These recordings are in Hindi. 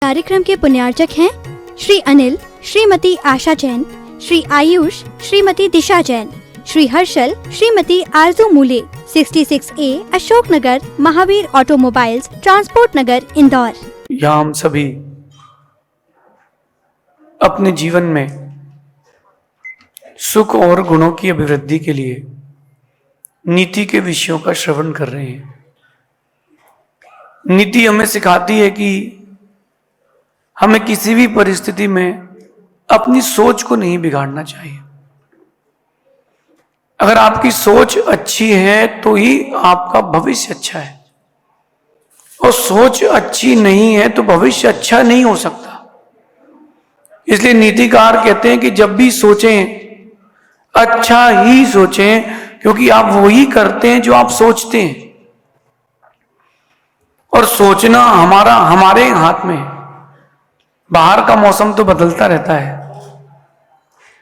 कार्यक्रम के पुण्यार्चक हैं श्री अनिल, श्रीमती आशा जैन, श्री आयुष, श्रीमती दिशा जैन, श्री हर्षल, श्रीमती आरजू मूले, 66A Ashok Nagar, Mahavir automobiles, transport नगर, इंदौर। यहाँ हम सभी अपने जीवन में सुख और गुणों की अभिवृद्धि के लिए नीति के विषयों का श्रवण कर रहे हैं। नीति हमें सिखाती है कि हमें किसी भी परिस्थिति में अपनी सोच को नहीं बिगाड़ना चाहिए। अगर आपकी सोच अच्छी है तो ही आपका भविष्य अच्छा है, और सोच अच्छी नहीं है तो भविष्य अच्छा नहीं हो सकता। इसलिए नीतिकार कहते हैं कि जब भी सोचें अच्छा ही सोचें, क्योंकि आप वही करते हैं जो आप सोचते हैं। और सोचना हमारे हाथ में। बाहर का मौसम तो बदलता रहता है,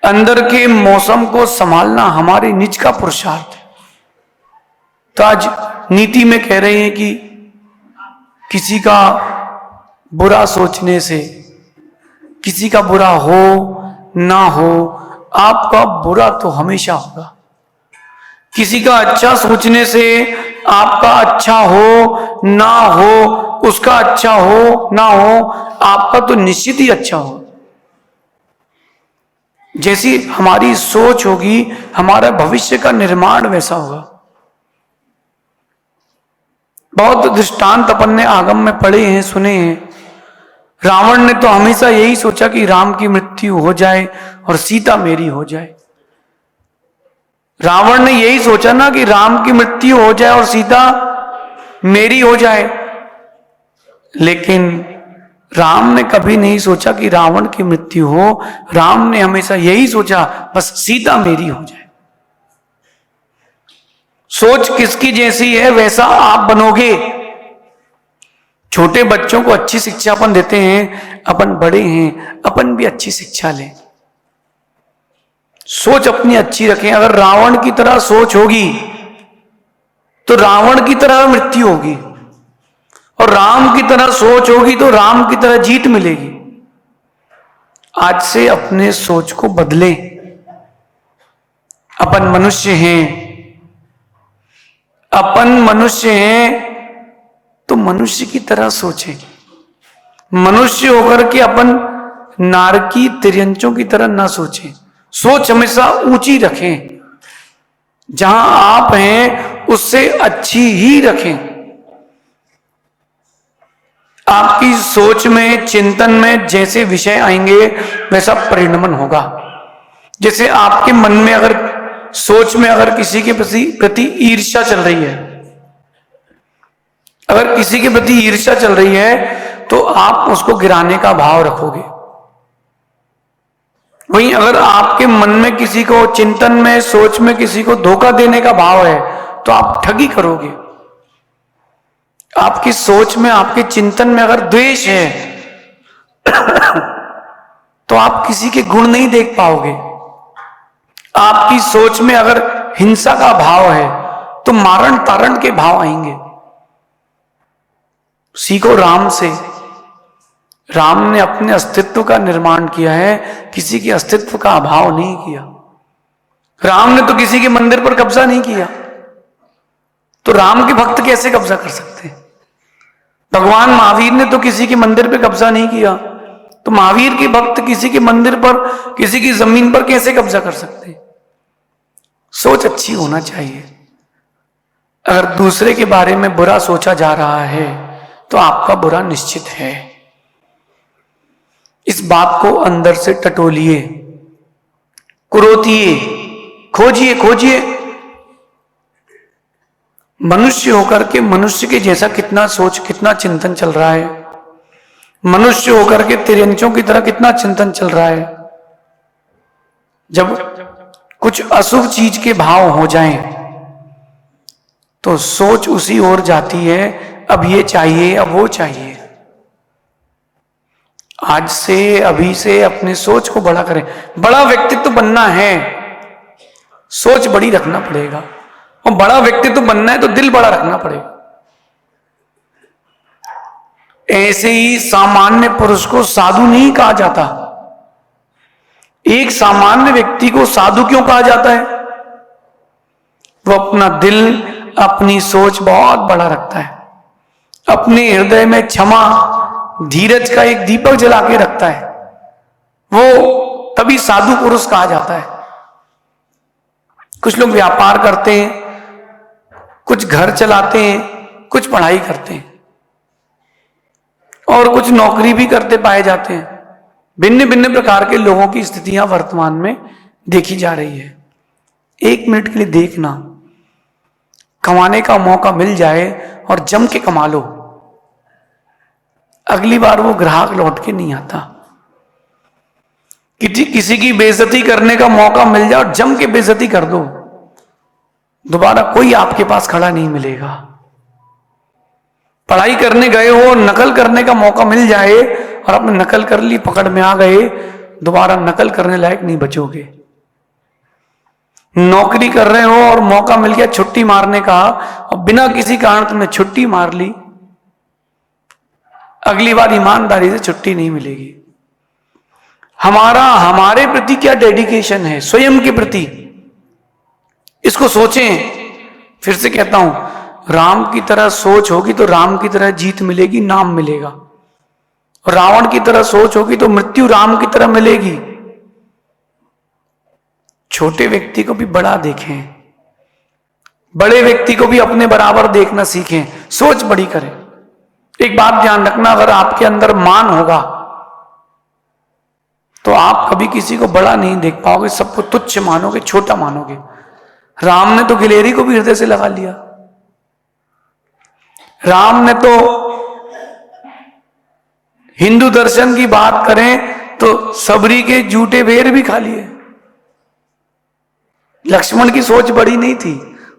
अंदर के मौसम को संभालना हमारे निज का पुरुषार्थ है। तो आज नीति में कह रहे हैं कि किसी का बुरा सोचने से, किसी का बुरा हो ना हो, आपका बुरा तो हमेशा होगा। किसी का अच्छा सोचने से आपका अच्छा हो ना हो, उसका अच्छा हो ना हो, आपका तो निश्चित ही अच्छा हो। जैसी हमारी सोच होगी, हमारा भविष्य का निर्माण वैसा होगा। बहुत दृष्टांत अपन ने आगम में पढ़े हैं, सुने हैं। रावण ने तो हमेशा यही सोचा कि राम की मृत्यु हो जाए और सीता मेरी हो जाए। रावण ने यही सोचा ना कि राम की मृत्यु हो जाए और सीता मेरी हो जाए, लेकिन राम ने कभी नहीं सोचा कि रावण की मृत्यु हो। राम ने हमेशा यही सोचा बस सीता मेरी हो जाए। सोच किसकी जैसी है वैसा आप बनोगे। छोटे बच्चों को अच्छी शिक्षा अपन देते हैं, अपन बड़े हैं, अपन भी अच्छी शिक्षा लें। सोच अपनी अच्छी रखें। अगर रावण की तरह सोच होगी तो रावण की तरह मृत्यु होगी, और राम की तरह सोच होगी तो राम की तरह जीत मिलेगी। आज से अपने सोच को बदलें। अपन मनुष्य हैं, अपन मनुष्य हैं तो मनुष्य की तरह सोचें। मनुष्य होकर के अपन नारकी तिर्यंचों की तरह ना सोचें। सोच हमेशा ऊंची रखें, जहां आप हैं उससे अच्छी ही रखें। आपकी सोच में, चिंतन में जैसे विषय आएंगे वैसा परिणमन होगा। जैसे आपके मन में अगर, सोच में अगर किसी के प्रति ईर्ष्या चल रही है, अगर किसी के प्रति ईर्ष्या चल रही है तो आप उसको गिराने का भाव रखोगे। वहीं अगर आपके मन में किसी को, चिंतन में, सोच में किसी को धोखा देने का भाव है तो आप ठगी करोगे। आपकी सोच में, आपके चिंतन में अगर द्वेष है तो आप किसी के गुण नहीं देख पाओगे। आपकी सोच में अगर हिंसा का भाव है तो मारण तारण के भाव आएंगे। सीखो राम से। राम ने अपने अस्तित्व का निर्माण किया है, किसी के अस्तित्व का अभाव नहीं किया। राम ने तो किसी के मंदिर पर कब्जा नहीं किया, तो राम के भक्त कैसे कब्जा कर सकते हैं? भगवान महावीर ने तो किसी के मंदिर पर कब्जा नहीं किया, तो महावीर के भक्त किसी के मंदिर पर, किसी की जमीन पर कैसे कब्जा कर सकते हैं? सोच अच्छी होना चाहिए। अगर दूसरे के बारे में बुरा सोचा जा रहा है तो आपका बुरा निश्चित है। इस बात को अंदर से टटोलिए, कुरोतिए, खोजिए। मनुष्य होकर के मनुष्य के जैसा कितना सोच, कितना चिंतन चल रहा है। मनुष्य होकर के तिर्यंचों की तरह कितना चिंतन चल रहा है। जब कुछ अशुभ चीज के भाव हो जाएं तो सोच उसी ओर जाती है, अब ये चाहिए, अब वो चाहिए। आज से, अभी से अपनी सोच को बड़ा करें। बड़ा व्यक्तित्व बनना है, सोच बड़ी रखना पड़ेगा। और बड़ा व्यक्तित्व बनना है तो दिल बड़ा रखना पड़ेगा। ऐसे ही सामान्य पुरुष को साधु नहीं कहा जाता। एक सामान्य व्यक्ति को साधु क्यों कहा जाता है? वो अपना दिल, अपनी सोच बहुत बड़ा रखता है, अपने हृदय में क्षमा, धीरज का एक दीपक जला के रखता है, वो तभी साधु पुरुष कहा जाता है। कुछ लोग व्यापार करते हैं, कुछ घर चलाते हैं, कुछ पढ़ाई करते हैं और कुछ नौकरी भी करते पाए जाते हैं। भिन्न भिन्न प्रकार के लोगों की स्थितियां वर्तमान में देखी जा रही है। एक मिनट के लिए देखना, कमाने का मौका मिल जाए और जम के कमा लो, अगली बार वो ग्राहक लौट के नहीं आता। किसी की बेइज्जती करने का मौका मिल जाए और जम के बेइज्जती कर दो, दोबारा कोई आपके पास खड़ा नहीं मिलेगा। पढ़ाई करने गए हो, नकल करने का मौका मिल जाए और आपने नकल कर ली, पकड़ में आ गए, दोबारा नकल करने लायक नहीं बचोगे। नौकरी कर रहे हो और मौका मिल गया छुट्टी मारने का और बिना किसी कारण तुमने छुट्टी मार ली, अगली बार ईमानदारी से छुट्टी नहीं मिलेगी। हमारे प्रति क्या डेडिकेशन है स्वयं के प्रति, इसको सोचें। फिर से कहता हूं, राम की तरह सोच होगी तो राम की तरह जीत मिलेगी, नाम मिलेगा। और रावण की तरह सोच होगी तो मृत्यु राम की तरह मिलेगी। छोटे व्यक्ति को भी बड़ा देखें, बड़े व्यक्ति को भी अपने बराबर देखना सीखें, सोच बड़ी करें। एक बात ध्यान रखना, अगर आपके अंदर मान होगा तो आप कभी किसी को बड़ा नहीं देख पाओगे, सबको तुच्छ मानोगे, छोटा मानोगे। राम ने तो गिलहरी को भी हृदय से लगा लिया। राम ने तो, हिंदू दर्शन की बात करें तो सबरी के जूठे बेर भी खा लिए। लक्ष्मण की सोच बड़ी नहीं थी,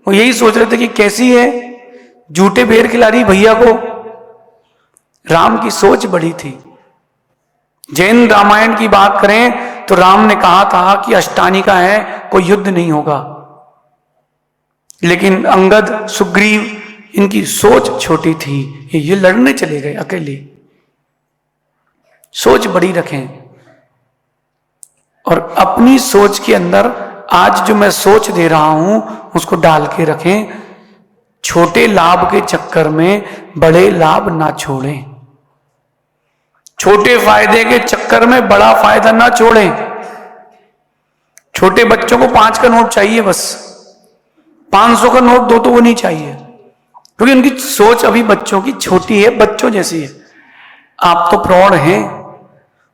वो यही सोच रहे थे कि कैसी है, जूठे बेर खिला रही भैया को। राम की सोच बड़ी थी। जैन रामायण की बात करें तो राम ने कहा था कि अष्टानिका है, कोई युद्ध नहीं होगा, लेकिन अंगद, सुग्रीव, इनकी सोच छोटी थी, ये लड़ने चले गए अकेले। सोच बड़ी रखें और अपनी सोच के अंदर आज जो मैं सोच दे रहा हूं उसको डाल के रखें। छोटे लाभ के चक्कर में बड़े लाभ ना छोड़ें, छोटे फायदे के चक्कर में बड़ा फायदा ना छोड़ें। छोटे बच्चों को 5 का नोट चाहिए, बस 500 का नोट दो तो वो नहीं चाहिए, क्योंकि उनकी सोच अभी बच्चों की छोटी है, बच्चों जैसी है। आप तो प्रौढ़ हैं,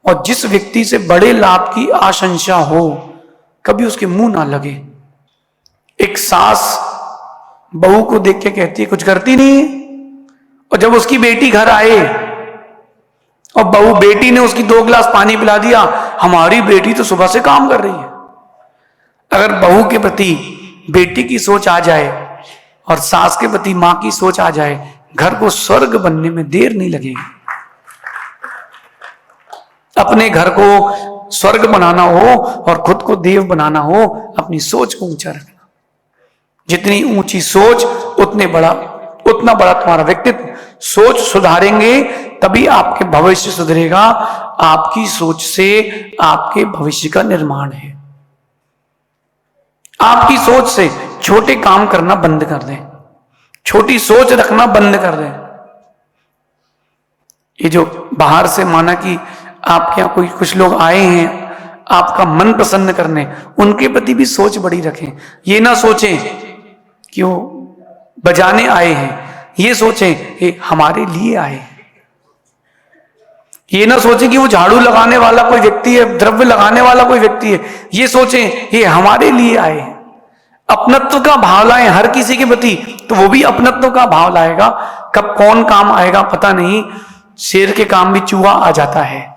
और जिस व्यक्ति से बड़े लाभ की आशंसा हो कभी उसके मुंह ना लगे। एक सास बहू को देख के कहती है कुछ करती नहीं है, और जब उसकी बेटी घर आए और बहू, बेटी ने उसकी 2 गिलास पानी पिला दिया, हमारी बेटी तो सुबह से काम कर रही है। अगर बहू के प्रति बेटी की सोच आ जाए और सास के प्रति मां की सोच आ जाए, घर को स्वर्ग बनने में देर नहीं लगेगी। अपने घर को स्वर्ग बनाना हो और खुद को देव बनाना हो, अपनी सोच को ऊंचा रखना। जितनी ऊंची सोच उतना बड़ा तुम्हारा व्यक्तित्व। सोच सुधारेंगे तभी आपके भविष्य सुधरेगा। आपकी सोच से आपके भविष्य का निर्माण है। आपकी सोच से छोटे काम करना बंद कर दें, छोटी सोच रखना बंद कर दें। ये जो बाहर से माना कि आपके यहां कोई कुछ लोग आए हैं आपका मन प्रसन्न करने, उनके प्रति भी सोच बड़ी रखें। ये ना सोचें कि वो बजाने आए हैं, ये सोचें कि हमारे लिए आए हैं। ये ना सोचें कि वो झाड़ू लगाने वाला कोई व्यक्ति है, द्रव्य लगाने वाला कोई व्यक्ति है, ये सोचें ये हमारे लिए आए हैं। अपनत्व का भाव लाएं हर किसी के प्रति, तो वो भी अपनत्व का भाव लाएगा। कब कौन काम आएगा पता नहीं। शेर के काम भी चूहा आ जाता है,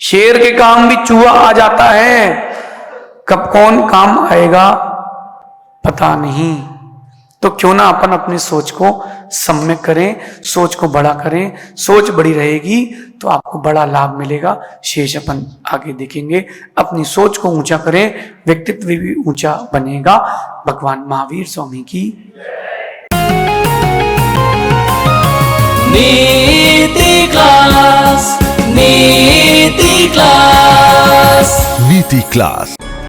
शेर के काम भी चूहा आ जाता है, कब कौन काम आएगा पता नहीं। तो क्यों ना अपन अपनी सोच को सम्यक करें, सोच को बड़ा करें। सोच बड़ी रहेगी तो आपको बड़ा लाभ मिलेगा। शेष अपन आगे देखेंगे। अपनी सोच को ऊंचा करें, व्यक्तित्व भी ऊंचा बनेगा। भगवान महावीर स्वामी की नीति क्लास, नीति क्लास, नीति क्लास।